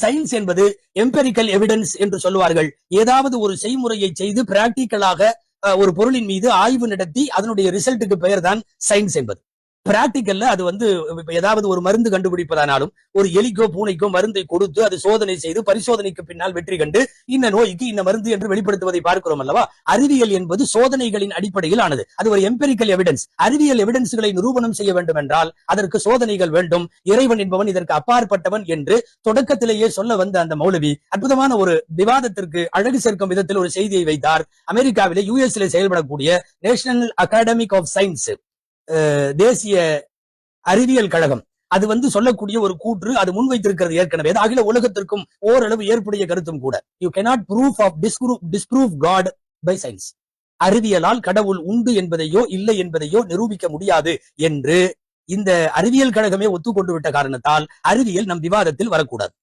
Science என்பது empirical evidence என்று சொல்லுவார்கள். ஏதாவது ஒரு செய்முறையை செய்து பிராக்டிக்கலாக ஒரு பொருளின் மீது ஆய்வு நடத்தி அதனுடைய ரிசல்ட்டுக்கு பெயர் தான் சயின்ஸ் என்பது. பிராக்டிக்கல்ல அது ஏதாவது ஒரு மருந்து கண்டுபிடிப்பதானாலும் ஒரு எலிக்கோ பூனைக்கோ மருந்தை கொடுத்து அது சோதனை செய்து பரிசோதனைக்கு பின்னால் வெற்றி கண்டு இந்த நோய்க்கு இந்த மருந்து என்று வெளிப்படுத்துவதை பார்க்கிறோம் அல்லவா. அறிவியல் என்பது சோதனைகளின் அடிப்படையில் ஆனது. அது ஒரு எம்பெரிக்கல் எவிடன்ஸ். அறிவியல் எவிடன்ஸ்களை நிரூபணம் செய்ய வேண்டும் என்றால் அதற்கு சோதனைகள் வேண்டும். இறைவன் என்பவன் இதற்கு அப்பாற்பட்டவன் என்று தொடக்கத்திலேயே சொல்ல வந்த அந்த மௌலவி அற்புதமான ஒரு விவாதத்திற்கு அழகு சேர்க்கும் விதத்தில் ஒரு செய்தியை வைத்தார். அமெரிக்காவிலே யுஎஸ்ல செயல்படக்கூடிய நேஷனல் அகாடமிக் ஆஃப் சயின்ஸ், தேசிய அறிவியல் கழகம், அது சொல்லக்கூடிய ஒரு கூற்று, அது முன்வைத்திருக்கிறது ஏற்கனவே. அகில உலகத்திற்கும் ஓரளவு ஏற்புடைய கருத்தும் கூட. You cannot disprove God by science. அறிவியலால் கடவுள் உண்டு என்பதையோ இல்லை என்பதையோ நிரூபிக்க முடியாது என்று இந்த அறிவியல் கழகமே ஒத்துக்கொண்டு விட்ட காரணத்தால் அறிவியல் நம் விவாதத்தில் வரக்கூடாது.